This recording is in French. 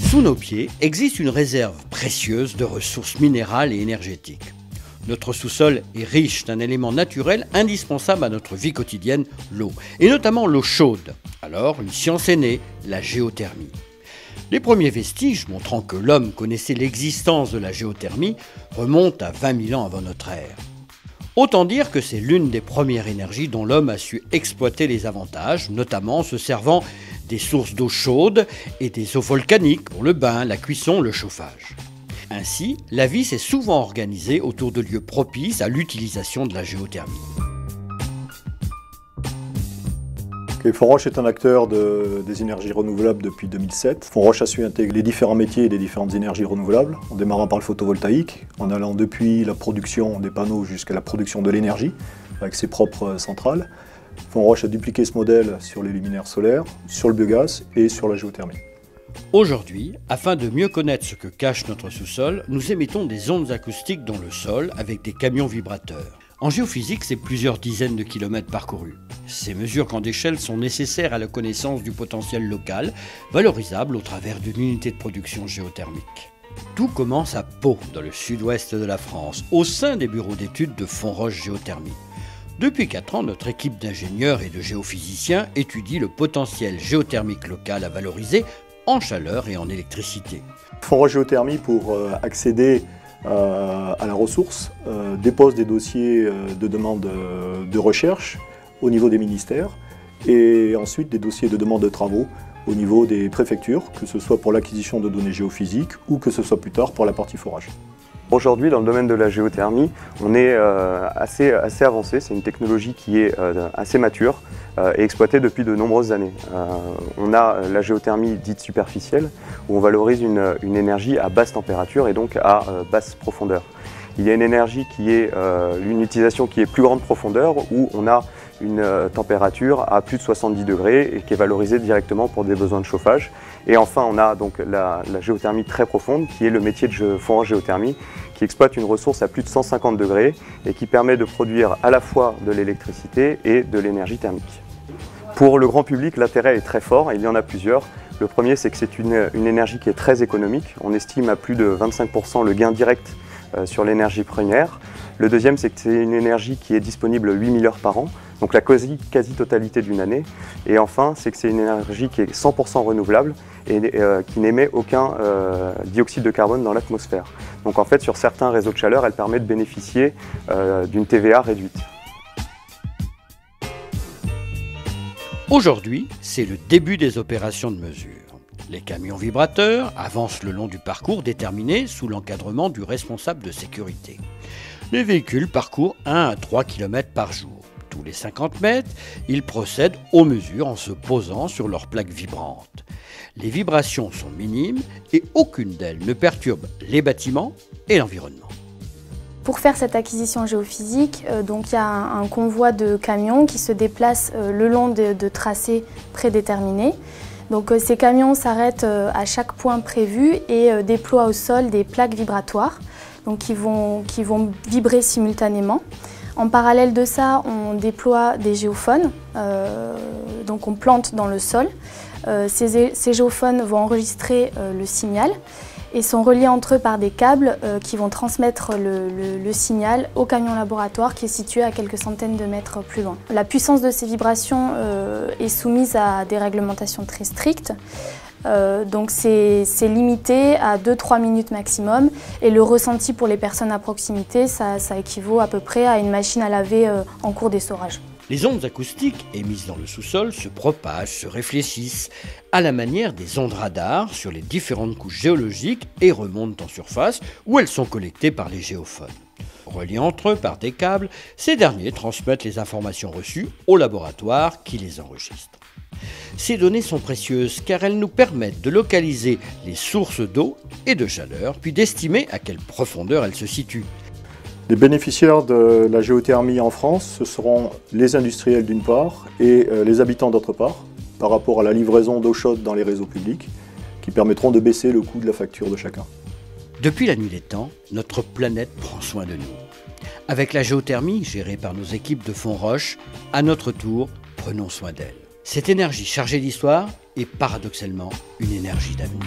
Sous nos pieds existe une réserve précieuse de ressources minérales et énergétiques. Notre sous-sol est riche d'un élément naturel indispensable à notre vie quotidienne, l'eau, et notamment l'eau chaude. Alors, une science est née, la géothermie. Les premiers vestiges montrant que l'homme connaissait l'existence de la géothermie remontent à 20 000 ans avant notre ère. Autant dire que c'est l'une des premières énergies dont l'homme a su exploiter les avantages, notamment en se servant des sources d'eau chaude et des eaux volcaniques pour le bain, la cuisson, le chauffage. Ainsi, la vie s'est souvent organisée autour de lieux propices à l'utilisation de la géothermie. Fonroche est un acteur des énergies renouvelables depuis 2007. Fonroche a su intégrer les différents métiers des différentes énergies renouvelables, en démarrant par le photovoltaïque, en allant depuis la production des panneaux jusqu'à la production de l'énergie, avec ses propres centrales. Fonroche a dupliqué ce modèle sur les luminaires solaires, sur le biogaz et sur la géothermie. Aujourd'hui, afin de mieux connaître ce que cache notre sous-sol, nous émettons des ondes acoustiques dans le sol avec des camions vibrateurs. En géophysique, c'est plusieurs dizaines de kilomètres parcourus. Ces mesures qu'en d'échelle sont nécessaires à la connaissance du potentiel local, valorisable au travers d'une unité de production géothermique. Tout commence à Pau, dans le sud-ouest de la France, au sein des bureaux d'études de Fonroche Géothermie. Depuis 4 ans, notre équipe d'ingénieurs et de géophysiciens étudie le potentiel géothermique local à valoriser en chaleur et en électricité. Fonroche Géothermie, pour accéder à la ressource, dépose des dossiers de demande de recherche au niveau des ministères et ensuite des dossiers de demande de travaux au niveau des préfectures, que ce soit pour l'acquisition de données géophysiques ou que ce soit plus tard pour la partie forage. Aujourd'hui, dans le domaine de la géothermie, on est assez avancé. C'est une technologie qui est assez mature et exploitée depuis de nombreuses années. On a la géothermie dite superficielle, où on valorise une énergie à basse température et donc à basse profondeur. Il y a une énergie qui est une utilisation qui est plus grande profondeur, où on a une température à plus de 70 degrés et qui est valorisée directement pour des besoins de chauffage. Et enfin, on a donc la géothermie très profonde, qui est le métier de Fonroche Géothermie, qui exploite une ressource à plus de 150 degrés et qui permet de produire à la fois de l'électricité et de l'énergie thermique. Pour le grand public, l'intérêt est très fort et il y en a plusieurs. Le premier, c'est que c'est une énergie qui est très économique. On estime à plus de 25% le gain direct sur l'énergie primaire. Le deuxième, c'est que c'est une énergie qui est disponible 8000 heures par an, donc la quasi-totalité d'une année. Et enfin, c'est que c'est une énergie qui est 100% renouvelable et qui n'émet aucun dioxyde de carbone dans l'atmosphère. Donc en fait, sur certains réseaux de chaleur, elle permet de bénéficier d'une TVA réduite. Aujourd'hui, c'est le début des opérations de mesure. Les camions vibrateurs avancent le long du parcours déterminé sous l'encadrement du responsable de sécurité. Les véhicules parcourent 1 à 3 km par jour. Tous les 50 mètres, ils procèdent aux mesures en se posant sur leurs plaques vibrantes. Les vibrations sont minimes et aucune d'elles ne perturbe les bâtiments et l'environnement. Pour faire cette acquisition géophysique, donc il y a un convoi de camions qui se déplacent le long de tracés prédéterminés. Donc ces camions s'arrêtent à chaque point prévu et déploient au sol des plaques vibratoires donc qui vont vibrer simultanément. En parallèle de ça, on déploie des géophones, donc on plante dans le sol. Ces géophones vont enregistrer le signal et sont reliés entre eux par des câbles qui vont transmettre le signal au camion laboratoire qui est situé à quelques centaines de mètres plus loin. La puissance de ces vibrations est soumise à des réglementations très strictes. Donc c'est limité à 2-3 minutes maximum et le ressenti pour les personnes à proximité, ça équivaut à peu près à une machine à laver en cours d'essorage. Les ondes acoustiques émises dans le sous-sol se propagent, se réfléchissent à la manière des ondes radars sur les différentes couches géologiques et remontent en surface où elles sont collectées par les géophones. Reliés entre eux par des câbles, ces derniers transmettent les informations reçues au laboratoire qui les enregistre. Ces données sont précieuses car elles nous permettent de localiser les sources d'eau et de chaleur, puis d'estimer à quelle profondeur elles se situent. Les bénéficiaires de la géothermie en France, ce seront les industriels d'une part et les habitants d'autre part, par rapport à la livraison d'eau chaude dans les réseaux publics, qui permettront de baisser le coût de la facture de chacun. Depuis la nuit des temps, notre planète prend soin de nous. Avec la géothermie, gérée par nos équipes de Fonroche, à notre tour, prenons soin d'elle. Cette énergie chargée d'histoire est paradoxalement une énergie d'avenir.